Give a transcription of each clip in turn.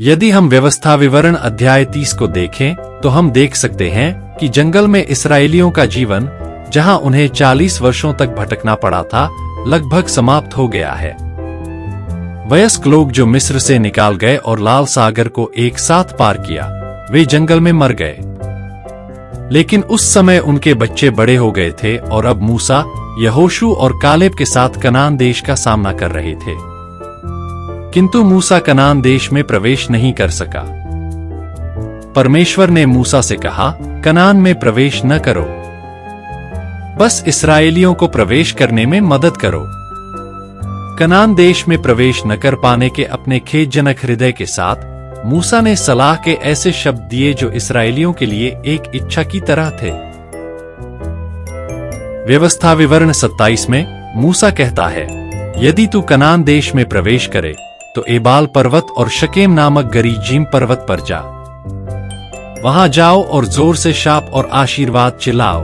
यदि हम व्यवस्था विवरण अध्याय 30 को देखें तो हम देख सकते हैं कि जंगल में इस्राएलियों का जीवन, जहां उन्हें 40 वर्षों तक भटकना पड़ा था, लगभग समाप्त हो गया है। वयस्क लोग जो मिस्र से निकाल गए और लाल सागर को एक साथ पार किया, वे जंगल में मर गए। लेकिन उस समय उनके बच्चे बड़े हो गए थे और अब मूसा, यहोशू और कालेब के साथ कनान देश का सामना कर रहे थे। किंतु मूसा कनान देश में प्रवेश नहीं कर सका। परमेश्वर ने मूसा से कहा, कनान में प्रवेश न करो, बस इस्राएलियों को प्रवेश करने में मदद करो। कनान देश में प्रवेश न कर पाने के अपने खेदजनक हृदय के साथ मूसा ने सलाह के ऐसे शब्द दिए जो इस्राएलियों के लिए एक इच्छा की तरह थे। व्यवस्था विवरण 27 में मूसा कहता है, यदि तू कनान देश में प्रवेश करे तो एबाल पर्वत और शकेम नामक गरीजीम पर्वत पर जा। वहां जाओ और जोर से शाप और आशीर्वाद चिल्लाओ।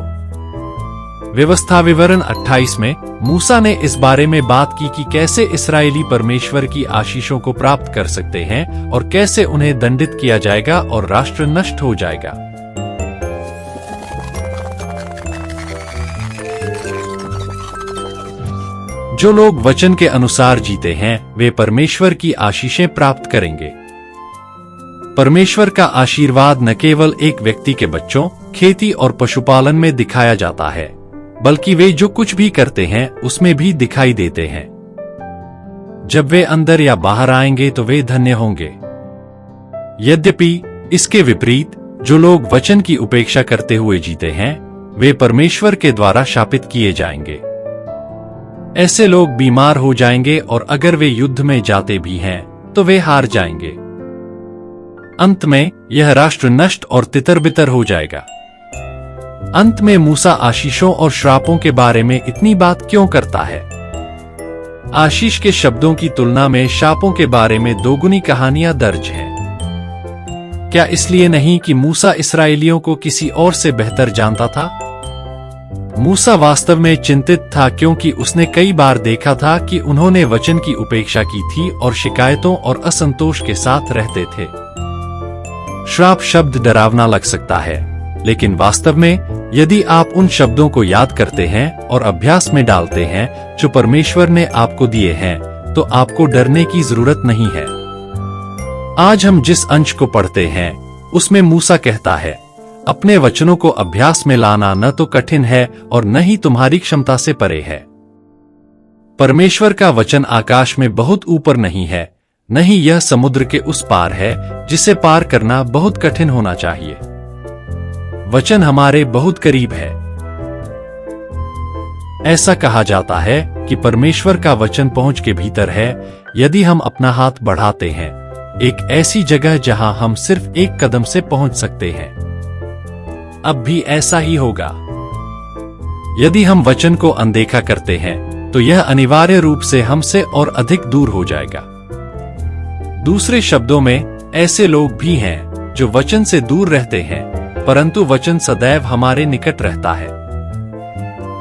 व्यवस्था विवरण 28 में मूसा ने इस बारे में बात की कि कैसे इस्राएली परमेश्वर की आशीषों को प्राप्त कर सकते हैं और कैसे उन्हें दंडित किया जाएगा और राष्ट्र नष्ट हो जाएगा। जो लोग वचन के अनुसार जीते हैं, वे परमेश्वर की आशीषें प्राप्त करेंगे। परमेश्वर का आशीर्वाद न केवल एक व्यक्ति के बच्चों, खेती और पशुपालन में दिखाया जाता है, बल्कि वे जो कुछ भी करते हैं उसमें भी दिखाई देते हैं। जब वे अंदर या बाहर आएंगे तो वे धन्य होंगे। यद्यपि इसके विपरीत जो लोग वचन की उपेक्षा करते हुए जीते हैं, वे परमेश्वर के द्वारा शापित किए जाएंगे। ऐसे लोग बीमार हो जाएंगे और अगर वे युद्ध में जाते भी हैं तो वे हार जाएंगे। अंत में यह राष्ट्र नष्ट और तितर-बितर हो जाएगा। अंत में मूसा आशीषों और श्रापों के बारे में इतनी बात क्यों करता है? आशीष के शब्दों की तुलना में शापों के बारे में दोगुनी कहानियां दर्ज हैं। क्या इसलिए नहीं कि मूसा इस्राएलियों को किसी और से बेहतर जानता था? मूसा वास्तव में चिंतित था क्योंकि उसने कई बार देखा था कि उन्होंने वचन की उपेक्षा की थी और शिकायतों और असंतोष के साथ रहते थे। श्राप शब्द डरावना लग सकता है, लेकिन वास्तव में यदि आप उन शब्दों को याद करते हैं और अभ्यास में डालते हैं जो परमेश्वर ने आपको दिए हैं, तो आपको डरने की जरूरत नहीं है। आज हम जिस अंश को पढ़ते हैं उसमें मूसा कहता है, अपने वचनों को अभ्यास में लाना न तो कठिन है और न ही तुम्हारी क्षमता से परे है। परमेश्वर का वचन आकाश में बहुत ऊपर नहीं है, न ही यह समुद्र के उस पार है जिसे पार करना बहुत कठिन होना चाहिए। वचन हमारे बहुत करीब है। ऐसा कहा जाता है कि परमेश्वर का वचन पहुंच के भीतर है यदि हम अपना हाथ बढ़ाते हैं, एक ऐसी जगह जहां हम सिर्फ एक कदम से पहुंच सकते हैं। अब भी ऐसा ही होगा। यदि हम वचन को अनदेखा करते हैं तो यह अनिवार्य रूप से हमसे और अधिक दूर हो जाएगा। दूसरे शब्दों में, ऐसे लोग भी हैं जो वचन से दूर रहते हैं, परंतु वचन सदैव हमारे निकट रहता है।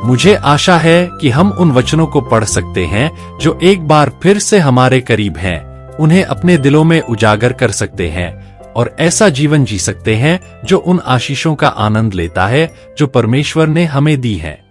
मुझे आशा है कि हम उन वचनों को पढ़ सकते हैं जो एक बार फिर से हमारे करीब हैं, उन्हें अपने दिलों में उजागर कर सकते हैं और ऐसा जीवन जी सकते हैं जो उन आशीषों का आनंद लेता है जो परमेश्वर ने हमें दी है।